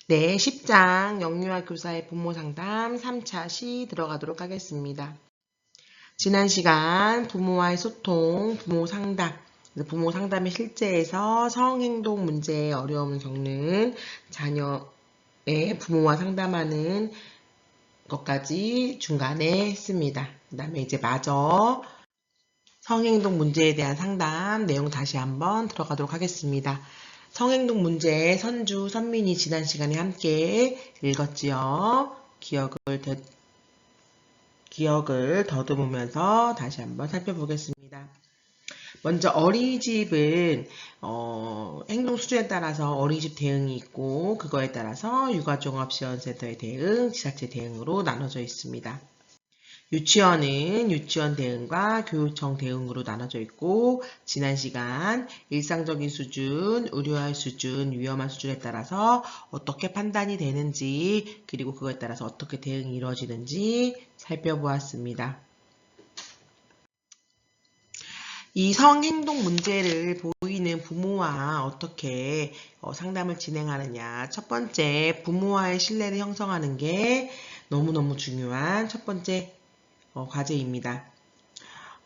네, 10장 영유아 교사의 부모 상담 3차 시 들어가도록 하겠습니다. 지난 시간 부모와의 소통, 부모 상담, 부모 상담의 실제에서 성행동 문제에 어려움을 겪는 자녀의 부모와 상담하는 것까지 중간에 했습니다. 그 다음에 이제 마저 성행동 문제에 대한 상담 내용 다시 한번 들어가도록 하겠습니다. 성행동 문제 선주, 선민이 지난 시간에 함께 읽었지요. 기억을 더듬으면서 다시 한번 살펴보겠습니다. 먼저 어린이집은 행동 수준에 따라서 어린이집 대응이 있고 그거에 따라서 육아종합지원센터의 대응, 지자체 대응으로 나눠져 있습니다. 유치원은 유치원 대응과 교육청 대응으로 나눠져 있고 지난 시간 일상적인 수준, 우려할 수준, 위험한 수준에 따라서 어떻게 판단이 되는지 그리고 그거에 따라서 어떻게 대응이 이루어지는지 살펴보았습니다. 이 성행동 문제를 보이는 부모와 어떻게 상담을 진행하느냐. 첫 번째, 부모와의 신뢰를 형성하는 게 너무너무 중요한 첫 번째 과제입니다.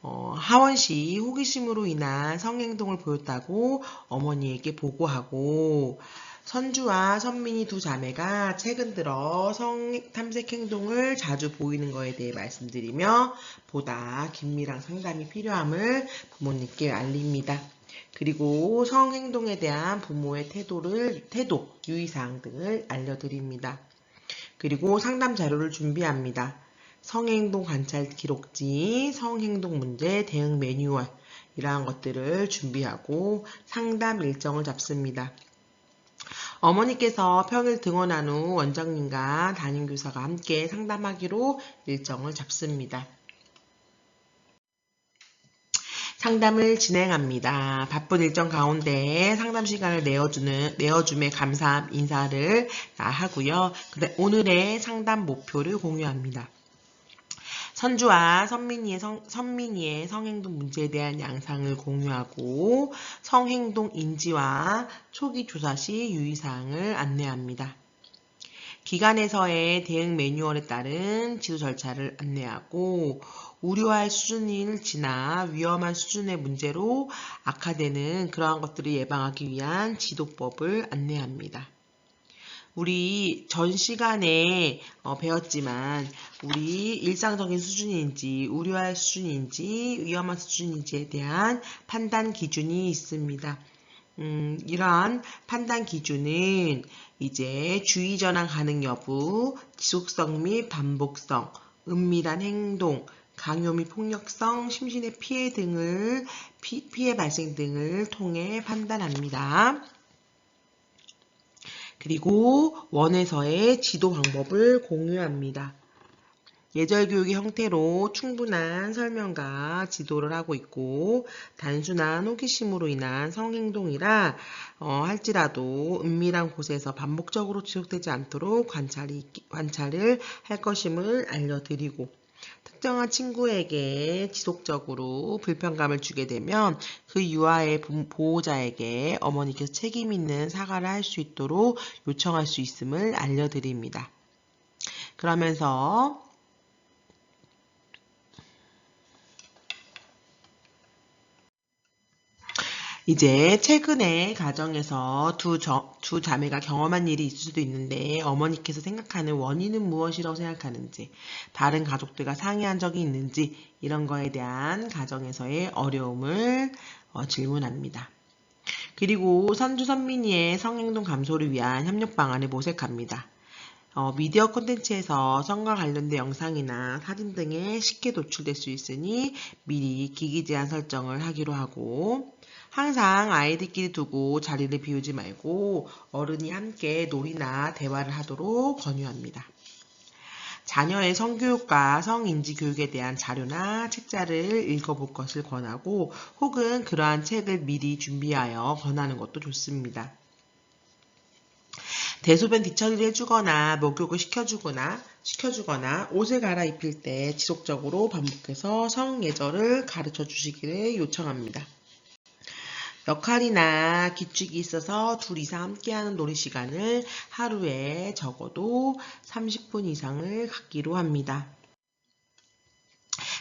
하원시 호기심으로 인한 성행동을 보였다고 어머니에게 보고하고 선주와 선민이 두 자매가 최근 들어 성탐색 행동을 자주 보이는 것에 대해 말씀드리며 보다 긴밀한 상담이 필요함을 부모님께 알립니다. 그리고 성행동에 대한 부모의 태도, 유의사항 등을 알려드립니다. 그리고 상담 자료를 준비합니다. 성행동 관찰 기록지, 성행동 문제 대응 매뉴얼 이러한 것들을 준비하고 상담 일정을 잡습니다. 어머니께서 평일 등원한 후 원장님과 담임교사가 함께 상담하기로 일정을 잡습니다. 상담을 진행합니다. 바쁜 일정 가운데 상담 시간을 내어줌에 감사 인사를 하고요. 오늘의 상담 목표를 공유합니다. 선주와 선민이의 성행동 문제에 대한 양상을 공유하고 성행동 인지와 초기 조사 시 유의사항을 안내합니다. 기관에서의 대응 매뉴얼에 따른 지도 절차를 안내하고 우려할 수준을 지나 위험한 수준의 문제로 악화되는 그러한 것들을 예방하기 위한 지도법을 안내합니다. 우리 전 시간에 배웠지만 우리 일상적인 수준인지 우려할 수준인지 위험한 수준인지에 대한 판단 기준이 있습니다. 이러한 판단 기준은 이제 주의 전환 가능 여부, 지속성 및 반복성, 은밀한 행동, 강요 및 폭력성, 심신의 피해 발생 등을 통해 판단합니다. 그리고 원에서의 지도 방법을 공유합니다. 예절교육의 형태로 충분한 설명과 지도를 하고 있고 단순한 호기심으로 인한 성행동이라 할지라도 은밀한 곳에서 반복적으로 지속되지 않도록 관찰을 할 것임을 알려드리고 특정한 친구에게 지속적으로 불편감을 주게 되면 그 유아의 보호자에게 어머니께서 책임 있는 사과를 할 수 있도록 요청할 수 있음을 알려드립니다. 그러면서 이제 최근에 가정에서 두 자매가 경험한 일이 있을 수도 있는데 어머니께서 생각하는 원인은 무엇이라고 생각하는지 다른 가족들과 상의한 적이 있는지 이런 거에 대한 가정에서의 어려움을 질문합니다. 그리고 선주 선민이의 성행동 감소를 위한 협력 방안을 모색합니다. 미디어 콘텐츠에서 성과 관련된 영상이나 사진 등에 쉽게 노출될 수 있으니 미리 기기 제한 설정을 하기로 하고 항상 아이들끼리 두고 자리를 비우지 말고 어른이 함께 놀이나 대화를 하도록 권유합니다. 자녀의 성교육과 성인지 교육에 대한 자료나 책자를 읽어볼 것을 권하고 혹은 그러한 책을 미리 준비하여 권하는 것도 좋습니다. 대소변 뒤처리를 해주거나 목욕을 시켜주거나 옷을 갈아입힐 때 지속적으로 반복해서 성예절을 가르쳐 주시기를 요청합니다. 역할이나 기축이 있어서 둘 이상 함께하는 놀이 시간을 하루에 적어도 30분 이상을 갖기로 합니다.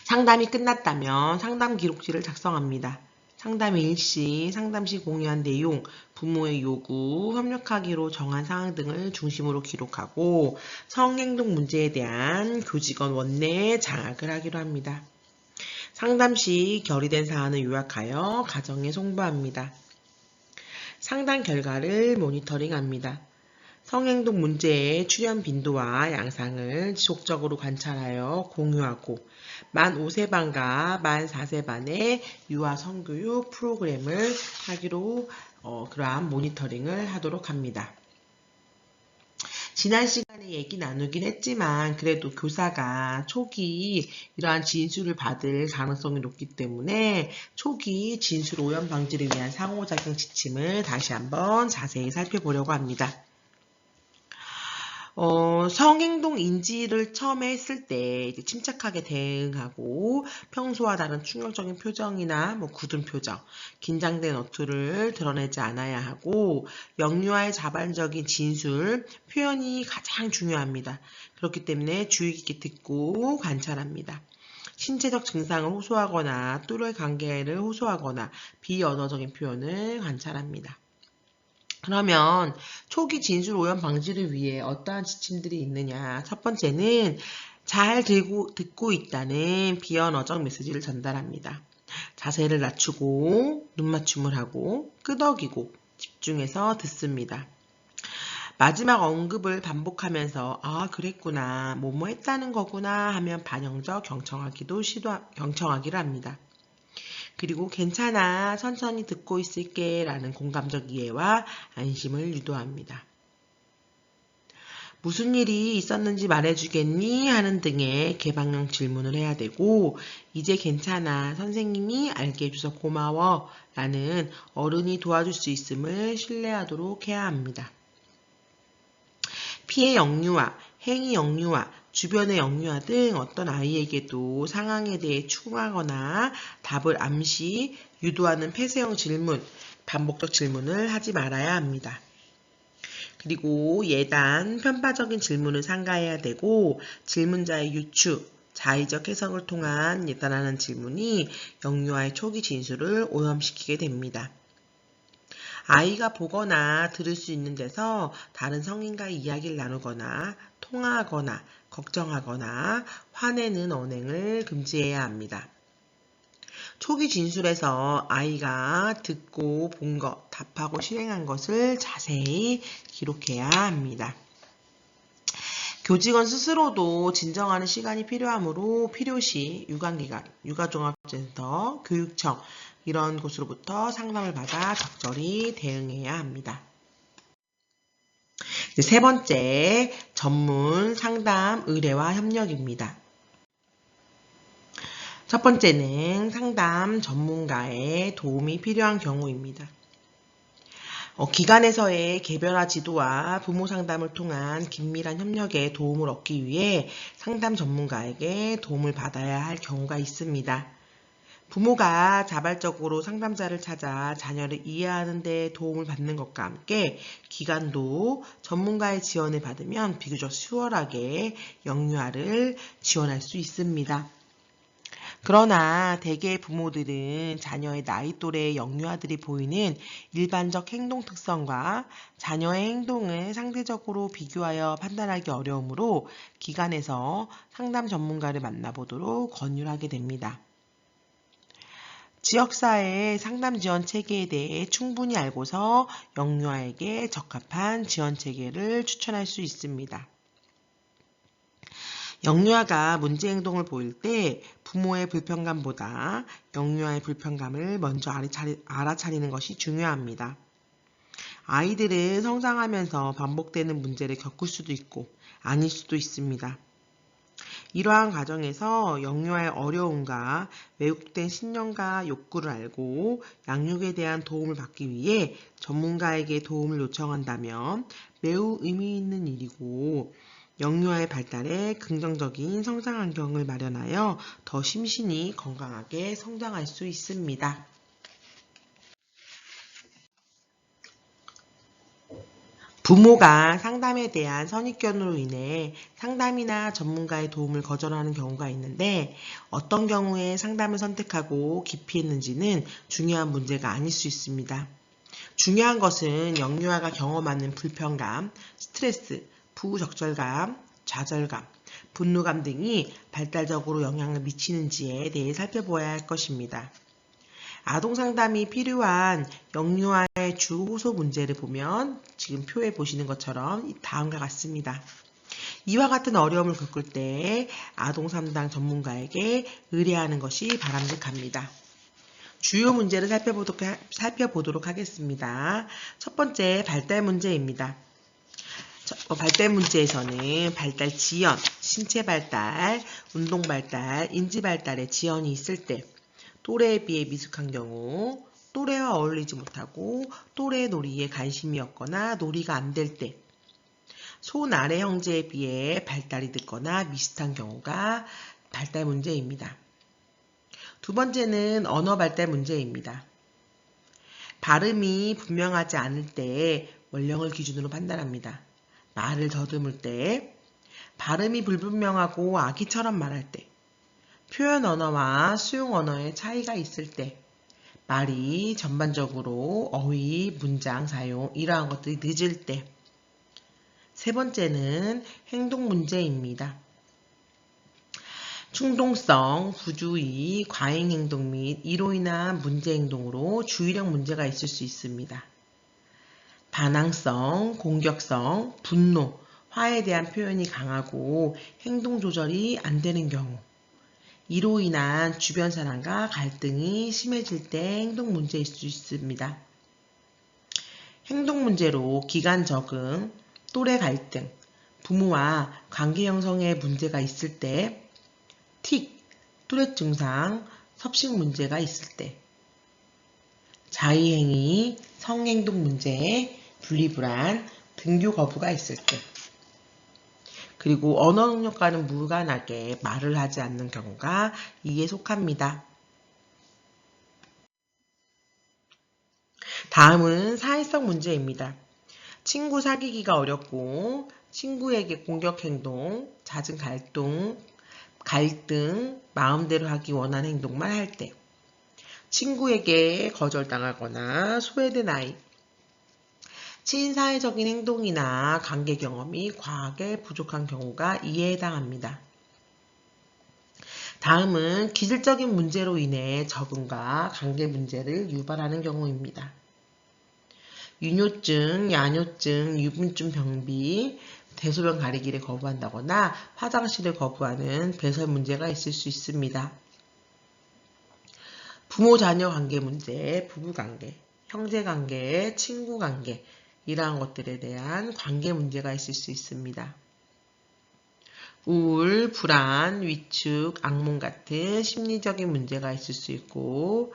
상담이 끝났다면 상담 기록지를 작성합니다. 상담 일시, 상담 시 공유한 내용, 부모의 요구, 협력하기로 정한 사항 등을 중심으로 기록하고 성행동 문제에 대한 교직원 원내 장학을 하기로 합니다. 상담 시 결의된 사안을 요약하여 가정에 송부합니다. 상담 결과를 모니터링합니다. 성행동 문제의 출현 빈도와 양상을 지속적으로 관찰하여 공유하고 만 5세반과 만 4세반의 유아 성교육 프로그램을 하기로 그러한 모니터링을 하도록 합니다. 지난 시간에 얘기 나누긴 했지만 그래도 교사가 초기 이러한 진술을 받을 가능성이 높기 때문에 초기 진술 오염 방지를 위한 상호작용 지침을 다시 한번 자세히 살펴보려고 합니다. 성행동 인지를 처음에 했을 때 이제 침착하게 대응하고 평소와 다른 충격적인 표정이나 굳은 표정, 긴장된 어투를 드러내지 않아야 하고 영유아의 자발적인 진술, 표현이 가장 중요합니다. 그렇기 때문에 주의 깊게 듣고 관찰합니다. 신체적 증상을 호소하거나 또래 관계를 호소하거나 비언어적인 표현을 관찰합니다. 그러면 초기 진술 오염 방지를 위해 어떠한 지침들이 있느냐? 첫 번째는 잘 듣고 있다는 비언어적 메시지를 전달합니다. 자세를 낮추고 눈맞춤을 하고 끄덕이고 집중해서 듣습니다. 마지막 언급을 반복하면서 아 그랬구나 뭐뭐 했다는 거구나 하면 반영적 경청하기를 합니다. 그리고 괜찮아, 천천히 듣고 있을게 라는 공감적 이해와 안심을 유도합니다. 무슨 일이 있었는지 말해주겠니? 하는 등의 개방형 질문을 해야 되고 이제 괜찮아, 선생님이 알게 해줘서 고마워 라는 어른이 도와줄 수 있음을 신뢰하도록 해야 합니다. 피해 영유아, 행위 영유아, 주변의 영유아 등 어떤 아이에게도 상황에 대해 추궁하거나 답을 암시, 유도하는 폐쇄형 질문, 반복적 질문을 하지 말아야 합니다. 그리고 예단, 편파적인 질문을 삼가해야 되고 질문자의 유추, 자의적 해석을 통한 예단하는 질문이 영유아의 초기 진술을 오염시키게 됩니다. 아이가 보거나 들을 수 있는 데서 다른 성인과 이야기를 나누거나 통화하거나 걱정하거나 화내는 언행을 금지해야 합니다. 초기 진술에서 아이가 듣고 본 것, 답하고 실행한 것을 자세히 기록해야 합니다. 교직원 스스로도 진정하는 시간이 필요하므로 필요시 유관기관, 육아종합센터, 교육청 이런 곳으로부터 상담을 받아 적절히 대응해야 합니다. 세 번째, 전문 상담 의뢰와 협력입니다. 첫 번째는 상담 전문가의 도움이 필요한 경우입니다. 기관에서의 개별화 지도와 부모 상담을 통한 긴밀한 협력에 도움을 얻기 위해 상담 전문가에게 도움을 받아야 할 경우가 있습니다. 부모가 자발적으로 상담자를 찾아 자녀를 이해하는 데 도움을 받는 것과 함께 기관도 전문가의 지원을 받으면 비교적 수월하게 영유아를 지원할 수 있습니다. 그러나 대개의 부모들은 자녀의 나이 또래의 영유아들이 보이는 일반적 행동 특성과 자녀의 행동을 상대적으로 비교하여 판단하기 어려우므로 기관에서 상담 전문가를 만나보도록 권유를 하게 됩니다. 지역사회의 상담 지원 체계에 대해 충분히 알고서 영유아에게 적합한 지원 체계를 추천할 수 있습니다. 영유아가 문제 행동을 보일 때 부모의 불편감보다 영유아의 불편감을 먼저 알아차리는 것이 중요합니다. 아이들은 성장하면서 반복되는 문제를 겪을 수도 있고 아닐 수도 있습니다. 이러한 과정에서 영유아의 어려움과 왜곡된 신념과 욕구를 알고 양육에 대한 도움을 받기 위해 전문가에게 도움을 요청한다면 매우 의미 있는 일이고 영유아의 발달에 긍정적인 성장 환경을 마련하여 더 심신이 건강하게 성장할 수 있습니다. 부모가 상담에 대한 선입견으로 인해 상담이나 전문가의 도움을 거절하는 경우가 있는데 어떤 경우에 상담을 선택하고 기피했는지는 중요한 문제가 아닐 수 있습니다. 중요한 것은 영유아가 경험하는 불편감, 스트레스, 부적절감, 좌절감, 분노감 등이 발달적으로 영향을 미치는지에 대해 살펴보아야 할 것입니다. 아동 상담이 필요한 영유아의 주 호소 문제를 보면 지금 표에 보시는 것처럼 다음과 같습니다. 이와 같은 어려움을 겪을 때 아동 상담 전문가에게 의뢰하는 것이 바람직합니다. 주요 문제를 살펴보도록 하겠습니다. 첫 번째, 발달 문제입니다. 발달 문제에서는 발달 지연, 신체 발달, 운동 발달, 인지 발달의 지연이 있을 때, 또래에 비해 미숙한 경우, 또래와 어울리지 못하고 또래의 놀이에 관심이 없거나 놀이가 안 될 때, 손 아래 형제에 비해 발달이 늦거나 미흡한 경우가 발달 문제입니다. 두 번째는 언어 발달 문제입니다. 발음이 분명하지 않을 때 원령을 기준으로 판단합니다. 말을 더듬을 때, 발음이 불분명하고 아기처럼 말할 때, 표현 언어와 수용 언어의 차이가 있을 때, 말이 전반적으로 어휘, 문장 사용 이러한 것들이 늦을 때, 세 번째는 행동 문제입니다. 충동성, 부주의, 과잉 행동 및 이로 인한 문제 행동으로 주의력 문제가 있을 수 있습니다. 반항성, 공격성, 분노, 화에 대한 표현이 강하고 행동 조절이 안 되는 경우, 이로 인한 주변 사람과 갈등이 심해질 때 행동 문제일 수 있습니다. 행동 문제로 기간 적응, 또래 갈등, 부모와 관계 형성에 문제가 있을 때, 틱, 뚜렛 증상, 섭식 문제가 있을 때, 자의행위, 성행동 문제, 분리불안, 등교 거부가 있을 때, 그리고 언어 능력과는 무관하게 말을 하지 않는 경우가 이에 속합니다. 다음은 사회성 문제입니다. 친구 사귀기가 어렵고 친구에게 공격 행동, 잦은 갈등, 마음대로 하기 원하는 행동만 할 때, 친구에게 거절당하거나 소외된 아이, 친사회적인 행동이나 관계 경험이 과하게 부족한 경우가 이에 해당합니다. 다음은 기질적인 문제로 인해 적응과 관계 문제를 유발하는 경우입니다. 유뇨증, 야뇨증, 유분증 병비, 대소변 가리기를 거부한다거나 화장실을 거부하는 배설 문제가 있을 수 있습니다. 부모-자녀 관계 문제, 부부관계, 형제관계, 친구관계 이러한 것들에 대한 관계 문제가 있을 수 있습니다. 우울, 불안, 위축, 악몽 같은 심리적인 문제가 있을 수 있고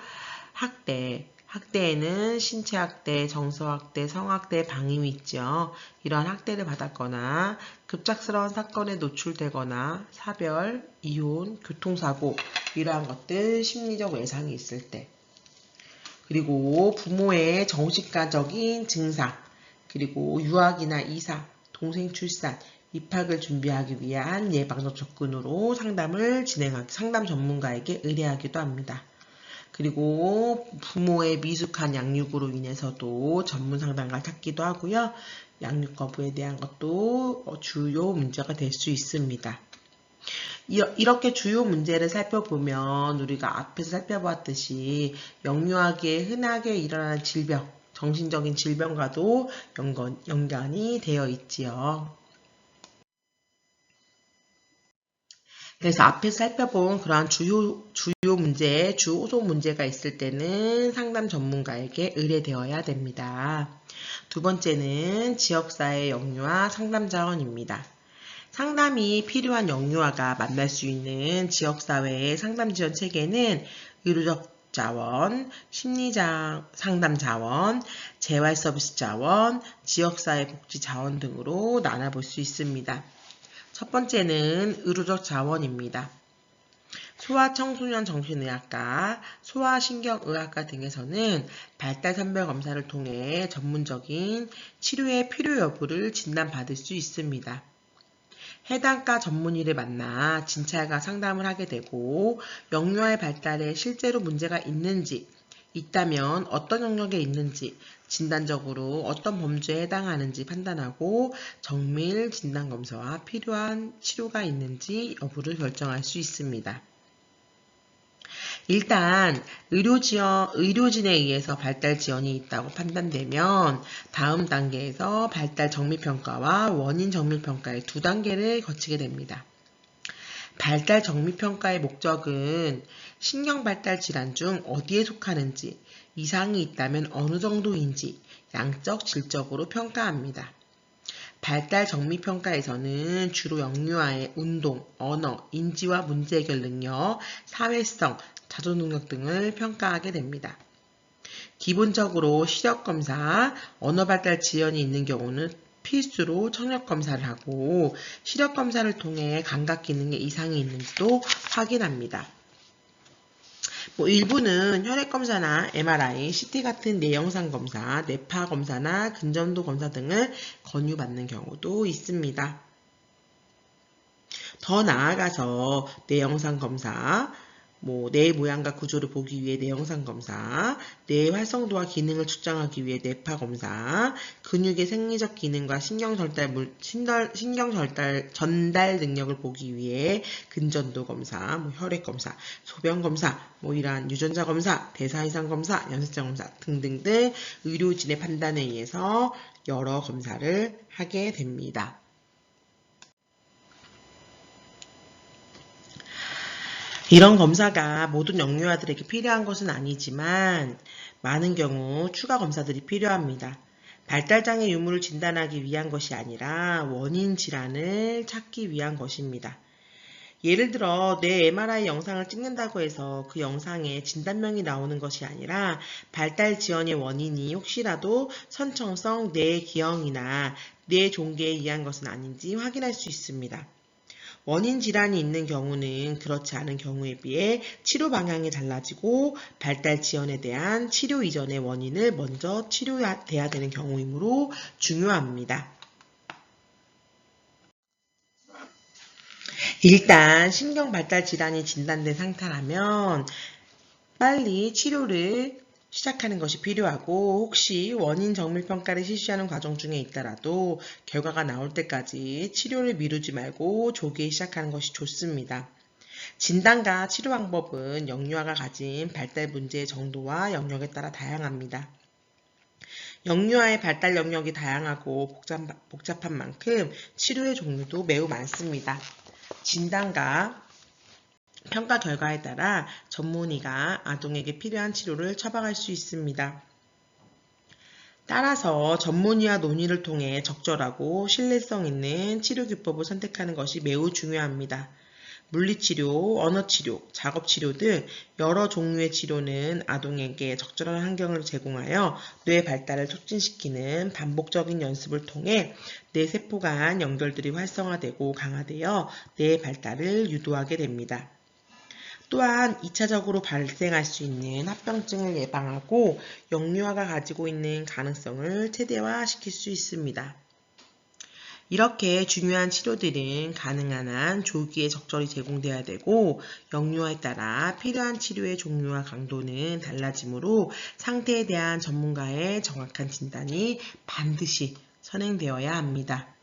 학대에는 신체학대, 정서학대, 성학대, 방임이 있죠. 이러한 학대를 받았거나 급작스러운 사건에 노출되거나 사별, 이혼, 교통사고 이러한 것들 심리적 외상이 있을 때, 그리고 부모의 정신과적인 증상, 그리고 유학이나 이사, 동생 출산, 입학을 준비하기 위한 예방적 접근으로 상담 전문가에게 의뢰하기도 합니다. 그리고 부모의 미숙한 양육으로 인해서도 전문 상담가를 찾기도 하고요. 양육 거부에 대한 것도 주요 문제가 될 수 있습니다. 이렇게 주요 문제를 살펴보면 우리가 앞에서 살펴보았듯이 영유아기에 흔하게 일어나는 질병, 정신적인 질병과도 연관이 되어 있지요. 그래서 앞에서 살펴본 그러한 주요 문제, 주호소 문제가 있을 때는 상담 전문가에게 의뢰되어야 됩니다. 두 번째는 지역사회 영유아 상담 자원입니다. 상담이 필요한 영유아가 만날 수 있는 지역사회의 상담 지원 체계는 의료적 자원, 상담 자원, 재활 서비스 자원, 지역사회 복지 자원 등으로 나눠볼 수 있습니다. 첫 번째는 의료적 자원입니다. 소아청소년 정신의학과, 소아신경의학과 등에서는 발달 선별 검사를 통해 전문적인 치료의 필요 여부를 진단받을 수 있습니다. 해당 과 전문의를 만나 진찰과 상담을 하게 되고 영유아의 발달에 실제로 문제가 있는지, 있다면 어떤 영역에 있는지, 진단적으로 어떤 범주에 해당하는지 판단하고 정밀 진단검사와 필요한 치료가 있는지 여부를 결정할 수 있습니다. 일단 의료진에 의해서 발달 지연이 있다고 판단되면 다음 단계에서 발달 정밀평가와 원인 정밀평가의 두 단계를 거치게 됩니다. 발달 정밀평가의 목적은 신경발달 질환 중 어디에 속하는지, 이상이 있다면 어느 정도인지 양적, 질적으로 평가합니다. 발달 정밀평가에서는 주로 영유아의 운동, 언어, 인지와 문제 해결 능력, 사회성, 자존 능력 등을 평가하게 됩니다. 기본적으로 시력검사, 언어발달 지연이 있는 경우는 필수로 청력검사를 하고 시력검사를 통해 감각기능에 이상이 있는지도 확인합니다. 일부는 혈액검사나 MRI, CT 같은 내영상 검사, 뇌파 검사나 근전도 검사 등을 권유받는 경우도 있습니다. 더 나아가서 뇌영상 검사, 뇌 모양과 구조를 보기 위해 뇌영상 검사, 뇌의 활성도와 기능을 측정하기 위해 뇌파 검사, 근육의 생리적 기능과 신경 전달 능력을 보기 위해 근전도 검사, 혈액 검사, 소변 검사, 이러한 유전자 검사, 대사 이상 검사, 염색체 검사 등등등 의료진의 판단에 의해서 여러 검사를 하게 됩니다. 이런 검사가 모든 영유아들에게 필요한 것은 아니지만 많은 경우 추가 검사들이 필요합니다. 발달장애 유무를 진단하기 위한 것이 아니라 원인 질환을 찾기 위한 것입니다. 예를 들어 뇌 MRI 영상을 찍는다고 해서 그 영상에 진단명이 나오는 것이 아니라 발달 지연의 원인이 혹시라도 선천성 뇌 기형이나 뇌 종괴에 의한 것은 아닌지 확인할 수 있습니다. 원인 질환이 있는 경우는 그렇지 않은 경우에 비해 치료 방향이 달라지고 발달 지연에 대한 치료 이전의 원인을 먼저 치료해야 되는 경우이므로 중요합니다. 일단 신경 발달 질환이 진단된 상태라면 빨리 치료를 시작하는 것이 필요하고 혹시 원인 정밀평가를 실시하는 과정 중에 있더라도 결과가 나올 때까지 치료를 미루지 말고 조기에 시작하는 것이 좋습니다. 진단과 치료 방법은 영유아가 가진 발달 문제의 정도와 영역에 따라 다양합니다. 영유아의 발달 영역이 다양하고 복잡한 만큼 치료의 종류도 매우 많습니다. 진단과 평가 결과에 따라 전문의가 아동에게 필요한 치료를 처방할 수 있습니다. 따라서 전문의와 논의를 통해 적절하고 신뢰성 있는 치료 기법을 선택하는 것이 매우 중요합니다. 물리치료, 언어치료, 작업치료 등 여러 종류의 치료는 아동에게 적절한 환경을 제공하여 뇌 발달을 촉진시키는 반복적인 연습을 통해 뇌 세포 간 연결들이 활성화되고 강화되어 뇌 발달을 유도하게 됩니다. 또한 2차적으로 발생할 수 있는 합병증을 예방하고 영유아가 가지고 있는 가능성을 최대화시킬 수 있습니다. 이렇게 중요한 치료들은 가능한 한 조기에 적절히 제공되어야 되고 영유아에 따라 필요한 치료의 종류와 강도는 달라지므로 상태에 대한 전문가의 정확한 진단이 반드시 선행되어야 합니다.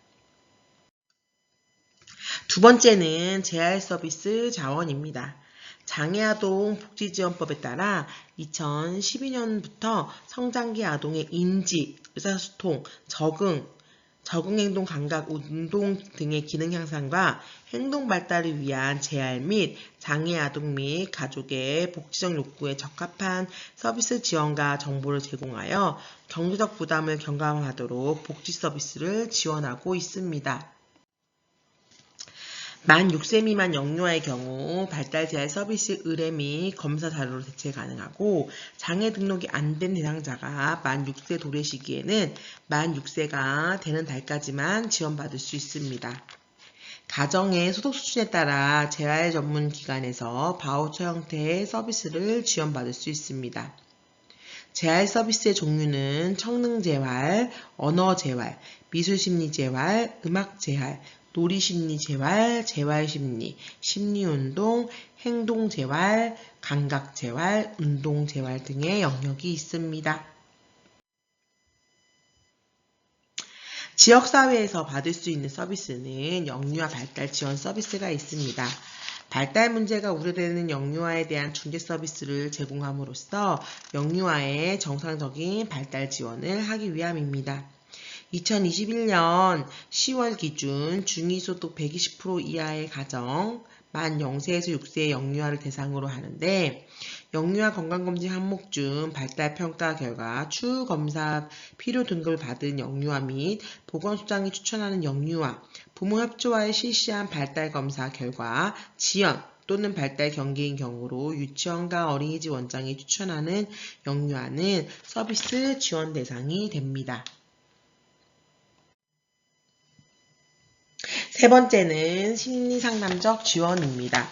두 번째는 재활 서비스 자원입니다. 장애아동 복지지원법에 따라 2012년부터 성장기 아동의 인지, 의사소통, 적응행동 감각, 운동 등의 기능 향상과 행동 발달을 위한 재활 및 장애아동 및 가족의 복지적 욕구에 적합한 서비스 지원과 정보를 제공하여 경제적 부담을 경감하도록 복지 서비스를 지원하고 있습니다. 만 6세 미만 영유아의 경우 발달 재활 서비스 의뢰 및 검사 자료로 대체 가능하고 장애 등록이 안 된 대상자가 만 6세 도래 시기에는 만 6세가 되는 달까지만 지원받을 수 있습니다. 가정의 소득 수준에 따라 재활 전문 기관에서 바우처 형태의 서비스를 지원받을 수 있습니다. 재활 서비스의 종류는 청능재활, 언어재활, 미술심리재활, 음악재활, 놀이심리재활, 재활심리, 심리운동, 행동재활, 감각재활, 운동재활 등의 영역이 있습니다. 지역사회에서 받을 수 있는 서비스는 영유아 발달 지원 서비스가 있습니다. 발달 문제가 우려되는 영유아에 대한 중개 서비스를 제공함으로써 영유아의 정상적인 발달 지원을 하기 위함입니다. 2021년 10월 기준 중위소득 120% 이하의 가정, 만 0세에서 6세의 영유아를 대상으로 하는데 영유아 건강검진 항목 중 발달평가 결과 추후검사 필요 등급을 받은 영유아 및 보건소장이 추천하는 영유아, 부모 협조하에 실시한 발달검사 결과 지연 또는 발달 경계인 경우로 유치원과 어린이집 원장이 추천하는 영유아는 서비스 지원 대상이 됩니다. 세 번째는 심리상담적 지원입니다.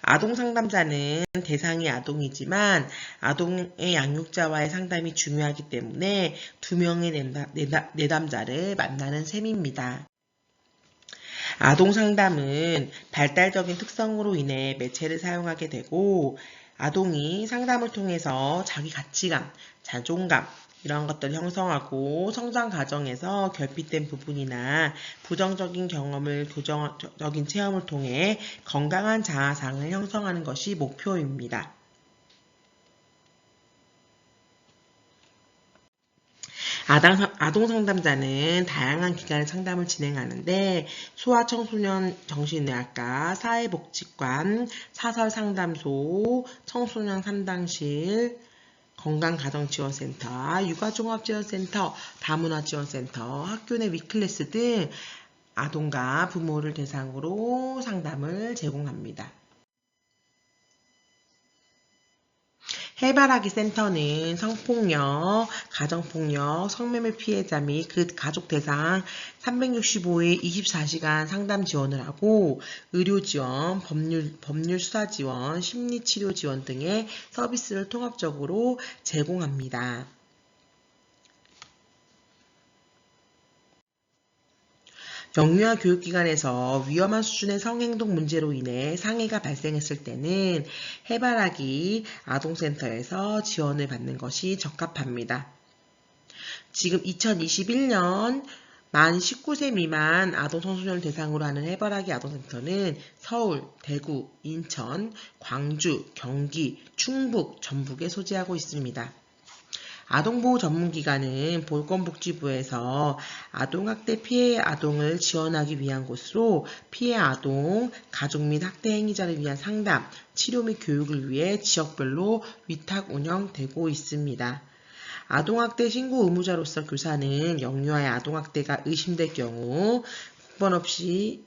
아동상담자는 대상이 아동이지만 아동의 양육자와의 상담이 중요하기 때문에 두 명의 내담자를 만나는 셈입니다. 아동상담은 발달적인 특성으로 인해 매체를 사용하게 되고 아동이 상담을 통해서 자기 가치감, 자존감, 이런 것들을 형성하고 성장 과정에서 결핍된 부분이나 부정적인 경험을 교정적인 체험을 통해 건강한 자아상을 형성하는 것이 목표입니다. 아동상담자는 다양한 기관의 상담을 진행하는데 소아청소년 정신의학과, 사회복지관, 사설상담소, 청소년 상담실, 건강가정지원센터, 육아종합지원센터, 다문화지원센터, 학교 내 위클래스 등 아동과 부모를 대상으로 상담을 제공합니다. 해바라기 센터는 성폭력, 가정폭력, 성매매 피해자 및 그 가족 대상 365일 24시간 상담 지원을 하고 의료 지원, 법률 수사 지원, 심리치료 지원 등의 서비스를 통합적으로 제공합니다. 영유아 교육기관에서 위험한 수준의 성행동 문제로 인해 상해가 발생했을 때는 해바라기 아동센터에서 지원을 받는 것이 적합합니다. 지금 2021년 만 19세 미만 아동 청소년을 대상으로 하는 해바라기 아동센터는 서울, 대구, 인천, 광주, 경기, 충북, 전북에 소재하고 있습니다. 아동보호 전문기관은 보건복지부에서 아동학대 피해 아동을 지원하기 위한 곳으로 피해 아동, 가족 및 학대 행위자를 위한 상담, 치료 및 교육을 위해 지역별로 위탁 운영되고 있습니다. 아동학대 신고 의무자로서 교사는 영유아의 아동학대가 의심될 경우 국번 없이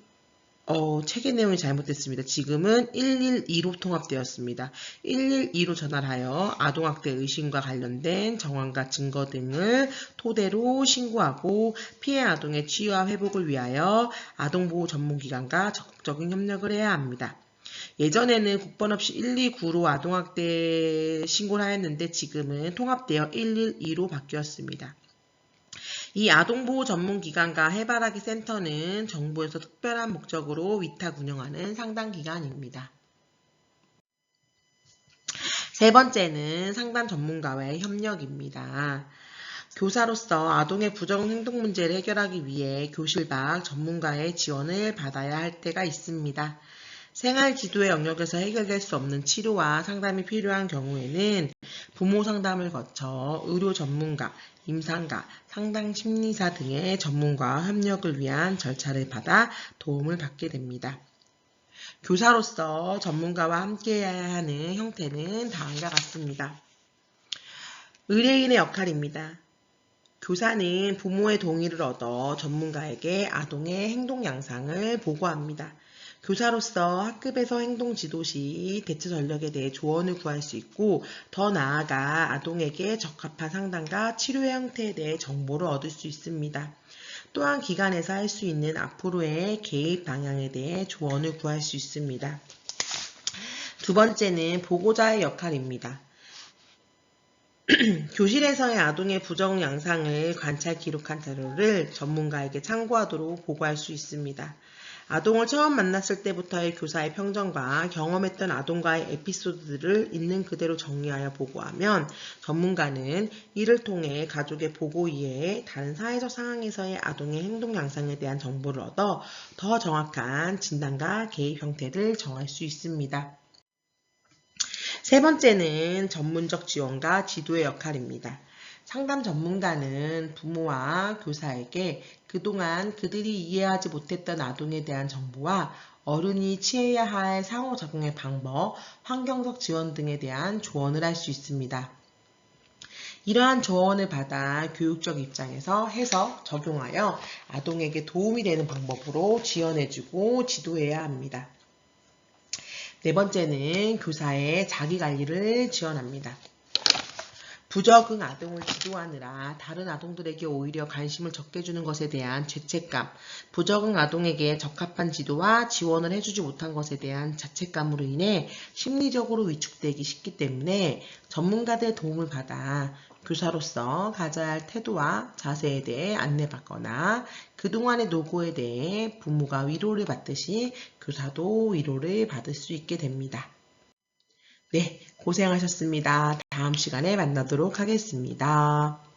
책의 내용이 잘못됐습니다. 지금은 112로 통합되었습니다. 112로 전화를 하여 아동학대 의심과 관련된 정황과 증거 등을 토대로 신고하고 피해 아동의 치유와 회복을 위하여 아동보호 전문기관과 적극적인 협력을 해야 합니다. 예전에는 국번 없이 129로 아동학대 신고를 하였는데 지금은 통합되어 112로 바뀌었습니다. 이 아동보호 전문기관과 해바라기 센터는 정부에서 특별한 목적으로 위탁 운영하는 상담기관입니다. 세 번째는 상담 전문가와의 협력입니다. 교사로서 아동의 부정 행동 문제를 해결하기 위해 교실 밖 전문가의 지원을 받아야 할 때가 있습니다. 생활 지도의 영역에서 해결될 수 없는 치료와 상담이 필요한 경우에는 부모 상담을 거쳐 의료 전문가, 임상가, 상담 심리사 등의 전문가와 협력을 위한 절차를 받아 도움을 받게 됩니다. 교사로서 전문가와 함께해야 하는 형태는 다음과 같습니다. 의뢰인의 역할입니다. 교사는 부모의 동의를 얻어 전문가에게 아동의 행동 양상을 보고합니다. 교사로서 학급에서 행동 지도 시 대처 전략에 대해 조언을 구할 수 있고 더 나아가 아동에게 적합한 상담과 치료의 형태에 대해 정보를 얻을 수 있습니다. 또한 기관에서 할 수 있는 앞으로의 개입 방향에 대해 조언을 구할 수 있습니다. 두 번째는 보고자의 역할입니다. 교실에서의 아동의 부정 양상을 관찰 기록한 자료를 전문가에게 참고하도록 보고할 수 있습니다. 아동을 처음 만났을 때부터의 교사의 평정과 경험했던 아동과의 에피소드들을 있는 그대로 정리하여 보고하면 전문가는 이를 통해 가족의 보고 이해에 다른 사회적 상황에서의 아동의 행동 양상에 대한 정보를 얻어 더 정확한 진단과 개입 형태를 정할 수 있습니다. 세 번째는 전문적 지원과 지도의 역할입니다. 상담 전문가는 부모와 교사에게 그동안 그들이 이해하지 못했던 아동에 대한 정보와 어른이 취해야 할 상호작용의 방법, 환경적 지원 등에 대한 조언을 할 수 있습니다. 이러한 조언을 받아 교육적 입장에서 해석, 적용하여 아동에게 도움이 되는 방법으로 지원해주고 지도해야 합니다. 네 번째는 교사의 자기관리를 지원합니다. 부적응 아동을 지도하느라 다른 아동들에게 오히려 관심을 적게 주는 것에 대한 죄책감, 부적응 아동에게 적합한 지도와 지원을 해주지 못한 것에 대한 자책감으로 인해 심리적으로 위축되기 쉽기 때문에 전문가들의 도움을 받아 교사로서 가져야 할 태도와 자세에 대해 안내받거나 그동안의 노고에 대해 부모가 위로를 받듯이 교사도 위로를 받을 수 있게 됩니다. 네, 고생하셨습니다. 다음 시간에 만나도록 하겠습니다.